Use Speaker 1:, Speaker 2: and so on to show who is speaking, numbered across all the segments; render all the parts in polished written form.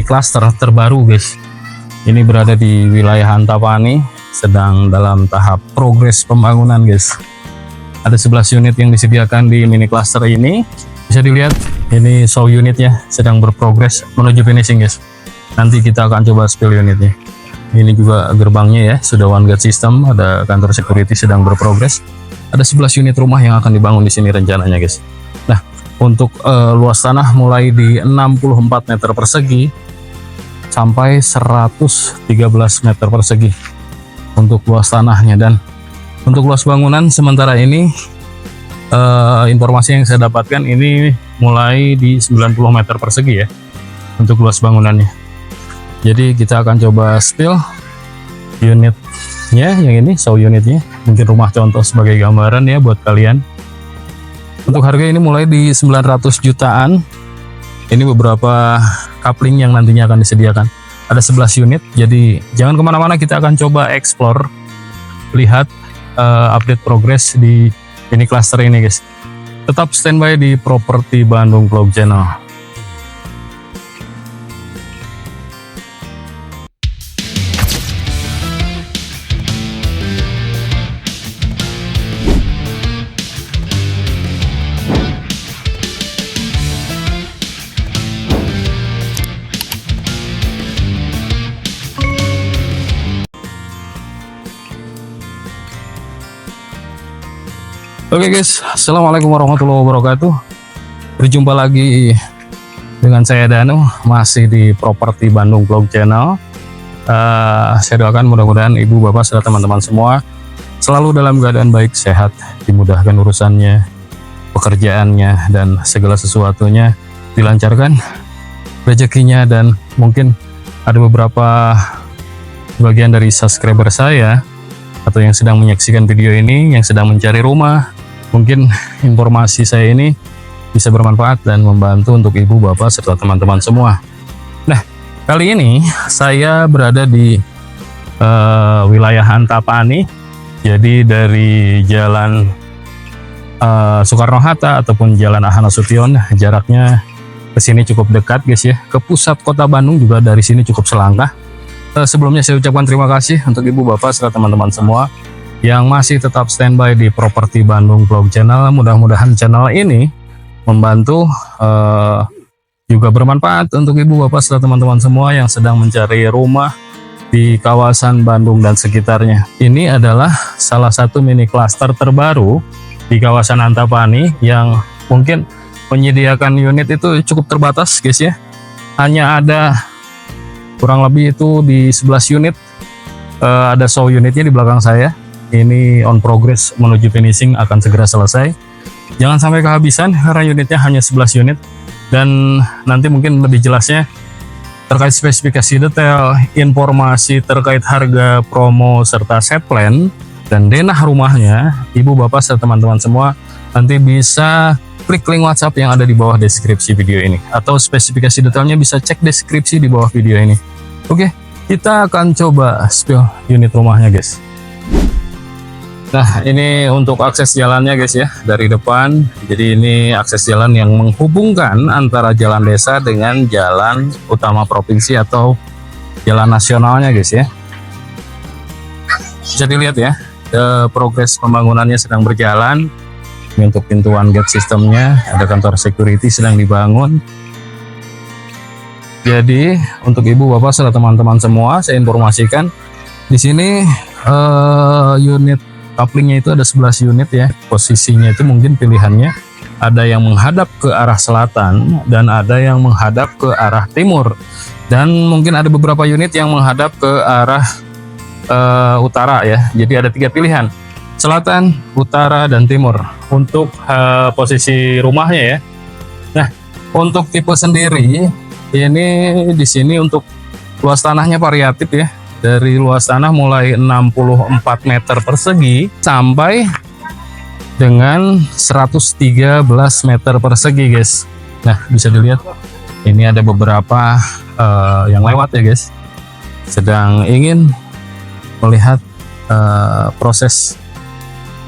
Speaker 1: cluster terbaru guys. Ini berada di wilayah Antapani, sedang dalam tahap progres pembangunan guys. Ada 11 unit yang disediakan di mini cluster ini. Bisa dilihat ini show unitnya sedang berprogres menuju finishing guys. Nanti kita akan coba spill unitnya. Ini juga gerbangnya ya, sudah one gate system, ada kantor security sedang berprogres. Ada 11 unit rumah yang akan dibangun di sini rencananya guys. Nah, untuk luas tanah mulai di 64 meter persegi sampai 113 meter persegi untuk luas tanahnya. Dan untuk luas bangunan sementara ini informasi yang saya dapatkan ini mulai di 90 meter persegi ya untuk luas bangunannya. Jadi kita akan coba spill unitnya yang ini, show unitnya, mungkin rumah contoh sebagai gambaran ya buat kalian. Untuk harga ini mulai di 900 jutaan. Ini beberapa coupling yang nantinya akan disediakan. Ada 11 unit, jadi jangan kemana-mana, kita akan coba explore, lihat update progress di ini cluster ini guys. Tetap standby di Properti Bandung Vlog Channel. Oke guys, assalamualaikum warahmatullahi wabarakatuh. Berjumpa lagi dengan saya Danu, masih di Properti Bandung Vlog Channel. Saya doakan mudah-mudahan ibu bapak serta teman-teman semua selalu dalam keadaan baik, sehat, dimudahkan urusannya, pekerjaannya, dan segala sesuatunya dilancarkan, rezekinya. Dan mungkin ada beberapa bagian dari subscriber saya atau yang sedang menyaksikan video ini yang sedang mencari rumah, mungkin informasi saya ini bisa bermanfaat dan membantu untuk ibu bapak serta teman-teman semua. Nah, kali ini saya berada di wilayah Antapani, jadi dari jalan Soekarno-Hatta ataupun jalan Ahana Sution, jaraknya ke sini cukup dekat guys ya, ke pusat kota Bandung juga dari sini cukup selangkah. Sebelumnya saya ucapkan terima kasih untuk ibu bapak serta teman-teman semua yang masih tetap standby di Properti Bandung Vlog Channel. Mudah-mudahan channel ini membantu juga bermanfaat untuk ibu bapak serta teman-teman semua yang sedang mencari rumah di kawasan Bandung dan sekitarnya. Ini adalah salah satu mini cluster terbaru di kawasan Antapani yang mungkin menyediakan unit itu cukup terbatas guys ya. Hanya ada kurang lebih itu di 11 unit. Ada show unitnya di belakang saya. Ini on progress menuju finishing, akan segera selesai. Jangan sampai kehabisan karena unitnya hanya 11 unit. Dan nanti mungkin lebih jelasnya terkait spesifikasi detail, informasi terkait harga, promo, serta set plan dan denah rumahnya, ibu bapak serta teman-teman semua nanti bisa klik link WhatsApp yang ada di bawah deskripsi video ini, atau spesifikasi detailnya bisa cek deskripsi di bawah video ini. Oke, kita akan coba spill unit rumahnya guys. Nah, ini untuk akses jalannya guys ya, dari depan. Jadi ini akses jalan yang menghubungkan antara jalan desa dengan jalan utama provinsi atau jalan nasionalnya guys ya. Bisa dilihat ya, progres pembangunannya sedang berjalan. Ini untuk pintuan gate sistemnya, ada kantor security sedang dibangun. Jadi untuk ibu bapak serta teman-teman semua, saya informasikan di sini unit couplingnya itu ada 11 unit ya. Posisinya itu mungkin pilihannya ada yang menghadap ke arah selatan dan ada yang menghadap ke arah timur, dan mungkin ada beberapa unit yang menghadap ke arah utara ya. Jadi ada 3 pilihan, selatan, utara, dan timur untuk posisi rumahnya ya. Nah, untuk tipe sendiri ini di sini untuk luas tanahnya variatif ya. Dari luas tanah mulai 64 meter persegi sampai dengan 113 meter persegi guys. Nah, bisa dilihat ini ada beberapa yang lewat ya guys, sedang ingin melihat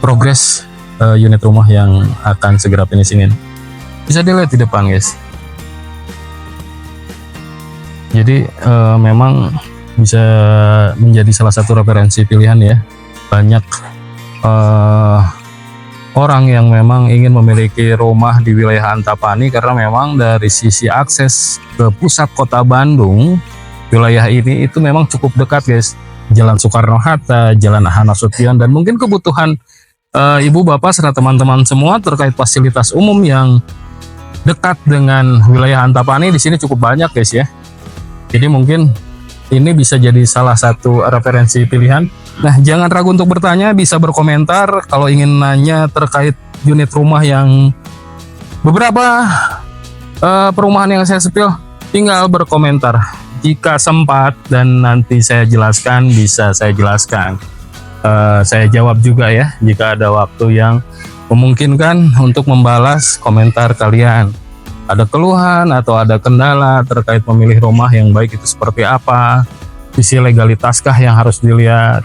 Speaker 1: progres unit rumah yang akan segera finishingin. Bisa dilihat di depan guys. Jadi memang bisa menjadi salah satu referensi pilihan ya. Banyak orang yang memang ingin memiliki rumah di wilayah Antapani karena memang dari sisi akses ke pusat kota Bandung, wilayah ini itu memang cukup dekat guys. Jalan Soekarno-Hatta, Jalan Ahmad Nasution, dan mungkin kebutuhan ibu bapak serta teman-teman semua terkait fasilitas umum yang dekat dengan wilayah Antapani di sini cukup banyak guys ya. Jadi mungkin ini bisa jadi salah satu referensi pilihan. Nah, jangan ragu untuk bertanya, bisa berkomentar kalau ingin nanya terkait unit rumah yang beberapa perumahan yang saya spill, tinggal berkomentar. Jika sempat dan nanti saya jelaskan, bisa saya jelaskan. Saya jawab juga ya, jika ada waktu yang memungkinkan untuk membalas komentar kalian. Ada keluhan atau ada kendala terkait memilih rumah yang baik itu seperti apa, sisi legalitaskah yang harus dilihat.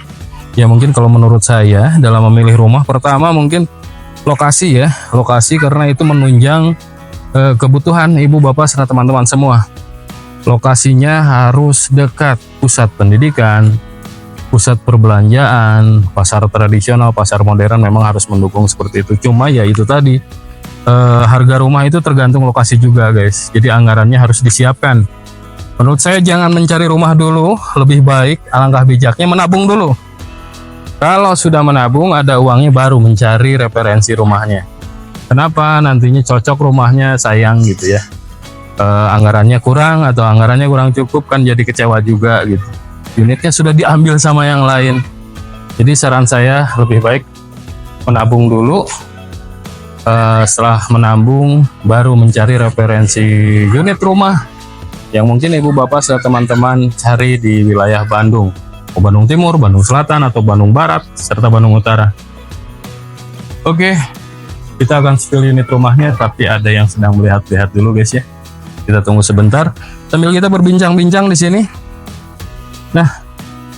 Speaker 1: Ya mungkin kalau menurut saya dalam memilih rumah, pertama mungkin lokasi ya, lokasi karena itu menunjang kebutuhan ibu bapak serta teman-teman semua. Lokasinya harus dekat pusat pendidikan, pusat perbelanjaan, pasar tradisional, pasar modern, memang harus mendukung seperti itu. Cuma ya itu tadi, harga rumah itu tergantung lokasi juga guys, jadi anggarannya harus disiapkan. Menurut saya jangan mencari rumah dulu, lebih baik alangkah bijaknya menabung dulu. Kalau sudah menabung ada uangnya baru mencari referensi rumahnya. Kenapa? Nantinya cocok rumahnya, sayang gitu ya. Anggarannya kurang atau anggarannya kurang cukup kan jadi kecewa juga gitu. Unitnya sudah diambil sama yang lain. Jadi saran saya lebih baik menabung dulu. Setelah menabung baru mencari referensi unit rumah yang mungkin ibu bapak serta teman-teman cari di wilayah Bandung, Bandung Timur, Bandung Selatan, atau Bandung Barat serta Bandung Utara. Oke, kita akan spill unit rumahnya, tapi ada yang sedang melihat-lihat dulu guys ya. Kita tunggu sebentar sambil kita berbincang-bincang di sini. Nah,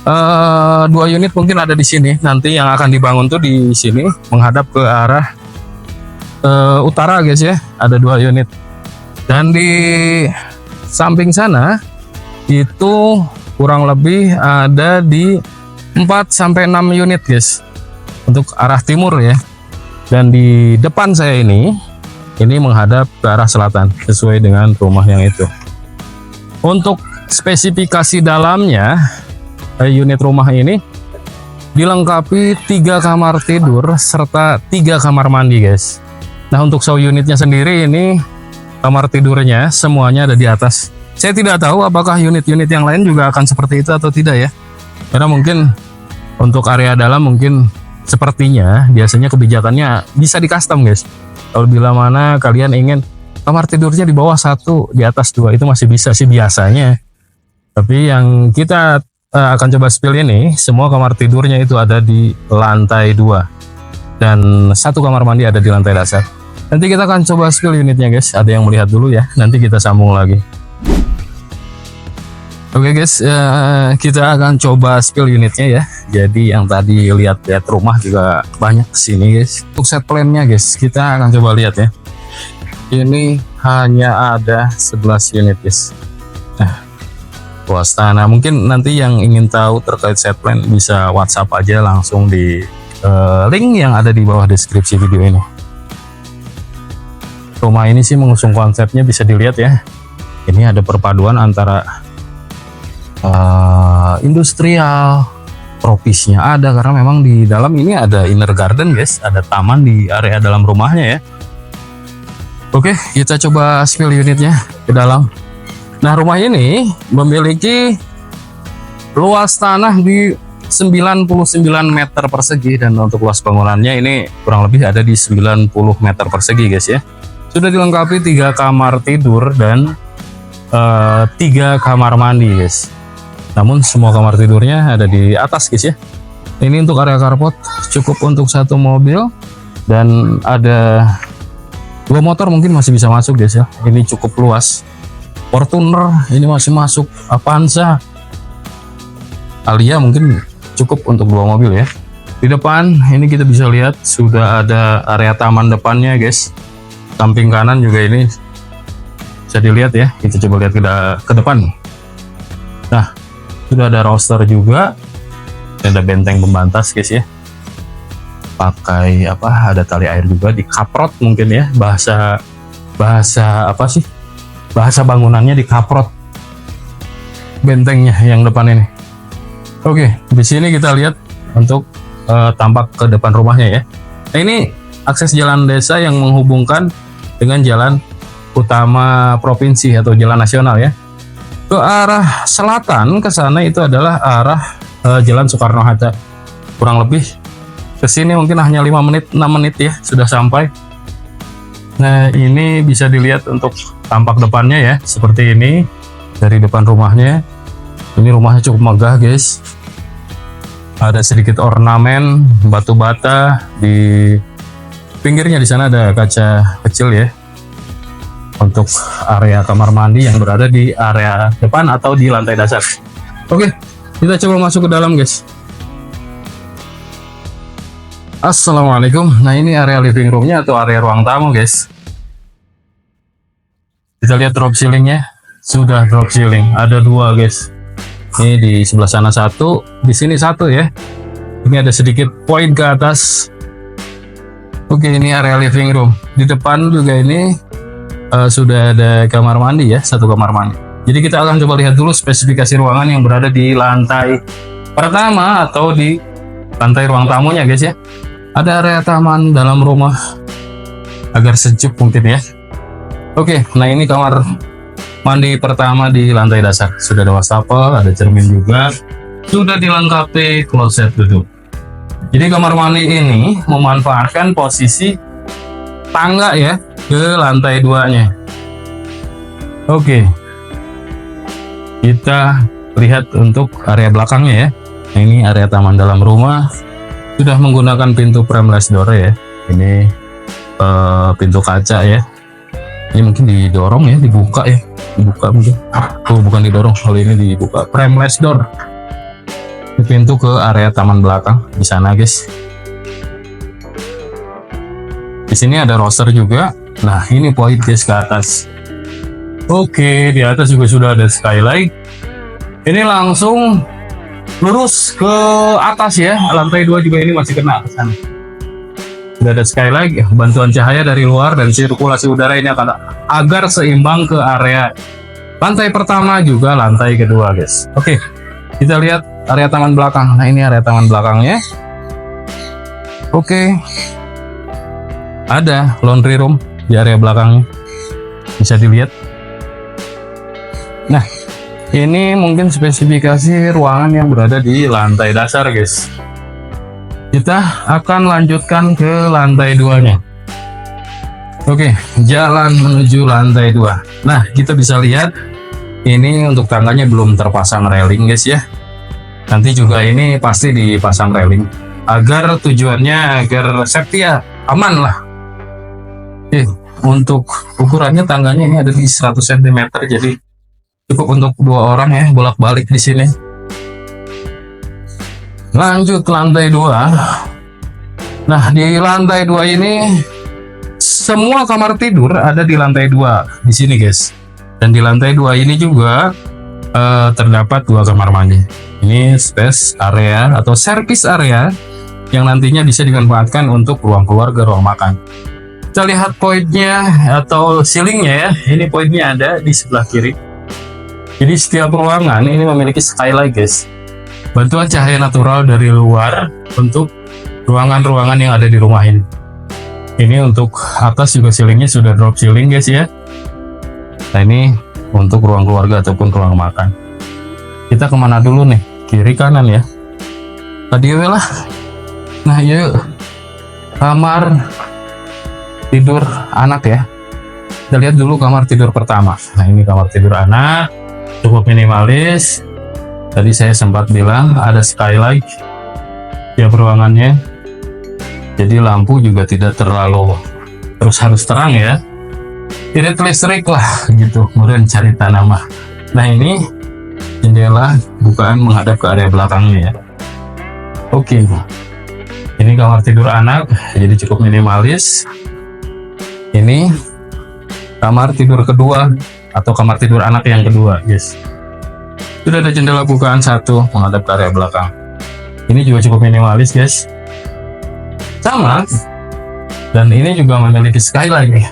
Speaker 1: 2 unit mungkin ada di sini. Nanti yang akan dibangun tuh di sini menghadap ke arah utara guys ya. Ada 2 unit. Dan di samping sana itu kurang lebih ada di 4 sampai 6 unit guys. Untuk arah timur ya. Dan di depan saya ini menghadap ke arah selatan sesuai dengan rumah yang itu. Untuk spesifikasi dalamnya, unit rumah ini dilengkapi 3 kamar tidur serta 3 kamar mandi guys. Nah, untuk show unitnya sendiri ini kamar tidurnya semuanya ada di atas. Saya tidak tahu apakah unit-unit yang lain juga akan seperti itu atau tidak ya. Karena mungkin untuk area dalam mungkin sepertinya biasanya kebijakannya bisa di custom guys. Kalau bila mana kalian ingin kamar tidurnya di bawah 1, di atas 2, itu masih bisa sih biasanya. Tapi yang kita akan coba spill ini, semua kamar tidurnya itu ada di lantai 2 dan 1 kamar mandi ada di lantai dasar. Nanti kita akan coba spill unitnya guys. Ada yang melihat dulu ya, nanti kita sambung lagi. Oke guys, kita akan coba spill unitnya ya. Jadi yang tadi lihat-lihat rumah juga banyak sini guys. Untuk set plan-nya guys, kita akan coba lihat ya. Ini hanya ada 11 unit guys. Nah, luas tanah. Mungkin nanti yang ingin tahu terkait set plan bisa WhatsApp aja langsung di link yang ada di bawah deskripsi video ini. Rumah ini sih mengusung konsepnya bisa dilihat ya. Ini ada perpaduan antara industrial, tropisnya ada karena memang di dalam ini ada inner garden guys, ada taman di area dalam rumahnya ya. Oke, kita coba spill unitnya ke dalam. Nah, rumah ini memiliki luas tanah di 99 meter persegi dan untuk luas bangunannya ini kurang lebih ada di 90 meter persegi guys ya. Sudah dilengkapi 3 kamar tidur dan 3 kamar mandi guys. Namun semua kamar tidurnya ada di atas guys ya. Ini untuk area carport cukup untuk 1 mobil dan ada 2 motor mungkin masih bisa masuk guys ya. Ini cukup luas. Fortuner ini masih masuk, Avanza, Alia mungkin cukup untuk 2 mobil ya. Di depan ini kita bisa lihat sudah ada area taman depannya guys. Samping kanan juga ini bisa dilihat ya. Kita coba lihat ke depan. Nah, sudah ada roster juga, ada benteng pembantas guys ya, pakai apa, ada tali air juga, di kaprot mungkin ya, bahasa apa sih, bahasa bangunannya di kaprot bentengnya yang depan ini. Oke, di sini kita lihat untuk tampak ke depan rumahnya ya. Nah, ini akses jalan desa yang menghubungkan dengan jalan utama provinsi atau jalan nasional ya. Ke arah selatan ke sana itu adalah arah Jalan Soekarno-Hatta. Kurang lebih ke sini mungkin hanya 5 menit, 6 menit ya sudah sampai. Nah, ini bisa dilihat untuk tampak depannya ya, seperti ini dari depan rumahnya. Ini rumahnya cukup megah guys. Ada sedikit ornamen batu bata di pinggirnya, di sana ada kaca kecil ya. Untuk area kamar mandi yang berada di area depan atau di lantai dasar. Oke, kita coba masuk ke dalam guys. Assalamualaikum. Nah, ini area living roomnya atau area ruang tamu guys. Kita lihat drop ceilingnya, sudah drop ceiling, ada 2 guys. Ini di sebelah sana 1, di sini 1 ya. Ini ada sedikit poin ke atas. Oke, ini area living room. Di depan juga ini sudah ada kamar mandi ya, 1 kamar mandi. Jadi kita akan coba lihat dulu spesifikasi ruangan yang berada di lantai pertama atau di lantai ruang tamunya guys ya. Ada area taman dalam rumah agar sejuk mungkin ya. Oke, nah ini kamar mandi pertama di lantai dasar. Sudah ada wastafel, ada cermin juga, sudah dilengkapi kloset duduk. Jadi kamar mandi ini memanfaatkan posisi tangga ya ke lantai 2-nya. Oke, kita lihat untuk area belakangnya ya. Nah, ini area taman dalam rumah, sudah menggunakan pintu frameless door ya. Ini pintu kaca ya. Ini mungkin didorong ya, dibuka ya, dibuka mungkin. Oh, bukan didorong, kalau ini dibuka, frameless door. Ini pintu ke area taman belakang di sana guys. Di sini ada roster juga. Nah, ini poin guys ke atas. Oke, di atas juga sudah ada skylight. Ini langsung lurus ke atas ya. Lantai 2 juga ini masih kena ke sana. Sudah ada skylight, bantuan cahaya dari luar dan sirkulasi udara ini akan agar seimbang ke area lantai pertama juga lantai kedua guys. Oke, kita lihat area taman belakang. Nah, ini area taman belakangnya. Oke, ada laundry room di area belakangnya, bisa dilihat. Nah, ini mungkin spesifikasi ruangan yang berada di lantai dasar guys. Kita akan lanjutkan ke lantai 2-nya. Oke, jalan menuju lantai 2. Nah, kita bisa lihat ini untuk tangganya belum terpasang railing guys ya. Nanti juga ini pasti dipasang railing agar tujuannya agar safety ya, aman lah. Oke, untuk ukurannya tangganya ini ada di 100 cm, jadi cukup untuk 2 orang ya, bolak-balik di sini. Lanjut lantai 2. Nah, di lantai 2 ini semua kamar tidur ada di lantai 2 di sini guys. Dan di lantai 2 ini juga terdapat 2 kamar mandi. Ini space area atau service area yang nantinya bisa dimanfaatkan untuk ruang keluarga, ruang makan. Kita lihat poinnya atau ceilingnya ya. Ini poinnya ada di sebelah kiri. Jadi setiap ruangan ini memiliki skylight guys. Bantuan cahaya natural dari luar untuk ruangan-ruangan yang ada di rumah ini. Ini untuk atas juga ceilingnya sudah drop ceiling guys ya. Nah, ini untuk ruang keluarga ataupun ruang makan. Kita kemana dulu nih? Kiri kanan ya. Tadi lah. Nah, yuk. Kamar tidur anak ya. Kita lihat dulu kamar tidur pertama. Nah, ini kamar tidur anak, cukup minimalis. Tadi saya sempat bilang ada skylight tiap ruangannya, jadi lampu juga tidak terlalu harus terang ya, irit listrik lah gitu. Kemudian cari tanaman. Nah, ini jendela bukaan menghadap ke area belakangnya ya. Oke, ini kamar tidur anak, jadi cukup minimalis. Ini kamar tidur kedua atau kamar tidur anak yang kedua guys. Sudah ada jendela bukaan satu menghadap ke area belakang. Ini juga cukup minimalis guys. Sama. Dan ini juga memiliki skylight nih.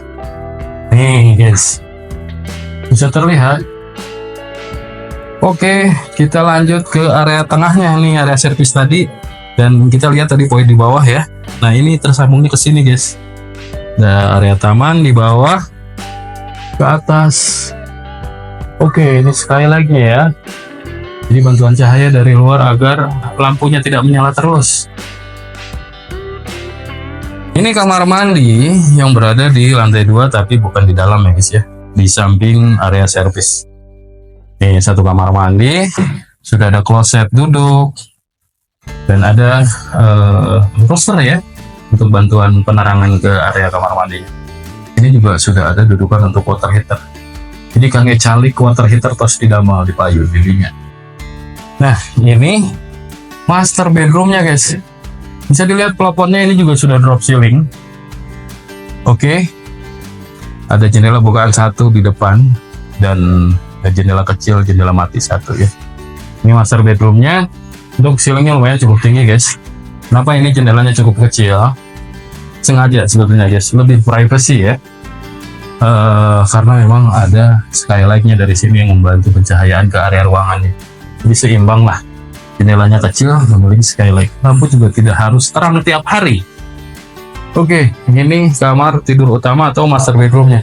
Speaker 1: Nih guys. Bisa terlihat. Oke, kita lanjut ke area tengahnya nih, area servis tadi. Dan kita lihat tadi poin di bawah ya. Nah, ini tersambungnya ke sini guys. Nah, area taman di bawah ke atas. Oke, ini skylight-nya ya. Jadi bantuan cahaya dari luar agar lampunya tidak menyala terus. Ini kamar mandi yang berada di lantai 2 tapi bukan di dalam ya guys ya. Di samping area servis. Ini satu kamar mandi, sudah ada kloset duduk dan ada roster ya untuk bantuan penerangan ke area kamar mandi. Ini juga sudah ada dudukan untuk water heater. Jadi kange calik water heater tos tidak mau dipayu dirinya. Nah, ini master bedroomnya guys. Bisa dilihat plafonnya ini juga sudah drop ceiling. Oke. Ada jendela bukaan satu di depan dan ada jendela kecil, jendela mati satu ya. Ini master bedroomnya. Untuk ceilingnya lumayan cukup tinggi guys. Kenapa ini jendelanya cukup kecil? Sengaja sebetulnya guys, lebih privacy ya. Karena memang ada skylight-nya dari sini yang membantu pencahayaan ke area ruangannya. Jadi seimbang lah, jendelanya kecil, memiliki skylight. Lampu juga tidak harus terang tiap hari. Oke, ini kamar tidur utama atau master bedroomnya.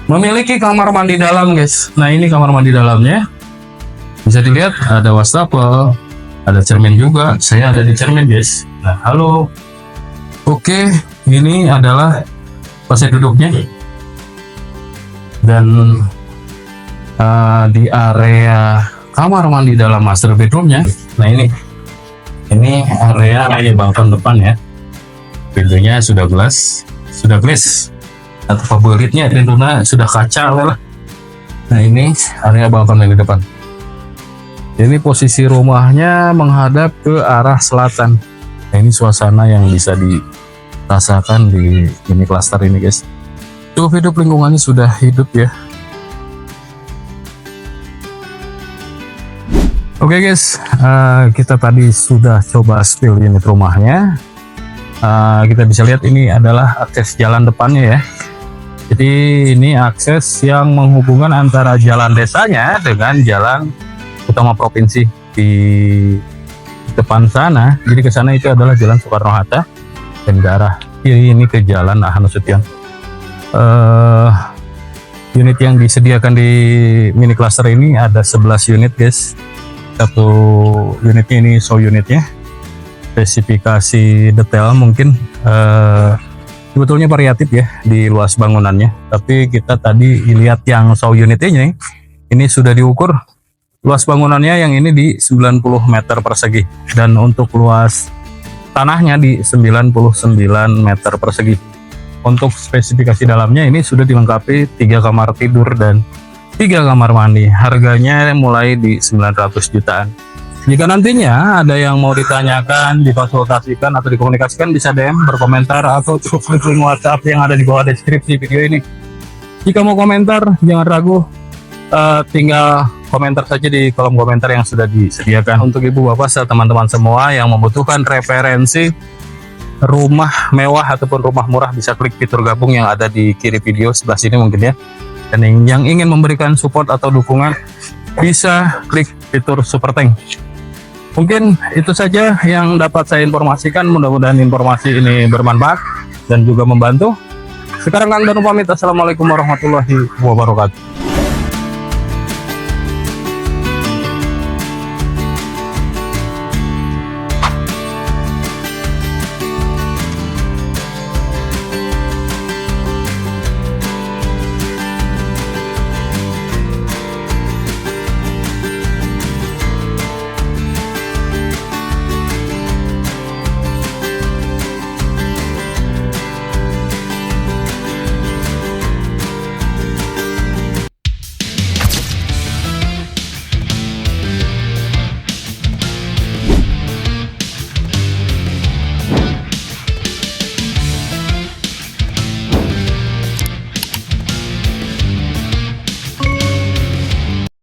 Speaker 1: Memiliki kamar mandi dalam guys. Nah, ini kamar mandi dalamnya. Bisa dilihat ada wastafel, ada cermin juga. Saya ada di cermin guys. Nah, halo. Oke, ini adalah pasir duduknya. Dan di area kamar mandi dalam master bedroomnya, nah ini area balkon depan ya. Pintunya sudah glass atau favoritnya pintunya sudah kaca lah. Nah, ini area balkon yang di depan. Ini posisi rumahnya menghadap ke arah selatan. Nah, ini suasana yang bisa dirasakan di ini klaster ini guys. Cukup hidup, lingkungannya sudah hidup ya. Oke guys, kita tadi sudah coba spill unit rumahnya. Kita bisa lihat ini adalah akses jalan depannya ya. Jadi ini akses yang menghubungkan antara jalan desanya dengan jalan utama provinsi di depan sana. Jadi ke sana itu adalah jalan Soekarno-Hatta dan ke arah kiri ini ke jalan Ahmad Nasution. Unit yang disediakan di mini cluster ini ada 11 unit guys. Satu unitnya ini show unitnya, spesifikasi detail mungkin sebetulnya variatif ya di luas bangunannya, tapi kita tadi lihat yang show unitnya ini sudah diukur luas bangunannya, yang ini di 90 meter persegi dan untuk luas tanahnya di 99 meter persegi. Untuk spesifikasi dalamnya ini sudah dilengkapi 3 kamar tidur dan 3 kamar mandi. Harganya mulai di 900 jutaan. Jika nantinya ada yang mau ditanyakan, dikonsultasikan atau dikomunikasikan, bisa DM, berkomentar, atau cukup klik link WhatsApp yang ada di bawah deskripsi video ini. Jika mau komentar, jangan ragu, tinggal komentar saja di kolom komentar yang sudah disediakan. Untuk ibu bapak serta teman-teman semua yang membutuhkan referensi rumah mewah ataupun rumah murah, bisa klik fitur gabung yang ada di kiri video sebelah sini mungkin ya. Dan yang ingin memberikan support atau dukungan, bisa klik fitur super thank. Mungkin itu saja yang dapat saya informasikan. Mudah-mudahan informasi ini bermanfaat dan juga membantu. Sekarang Kang Danu pamit. Assalamualaikum warahmatullahi wabarakatuh.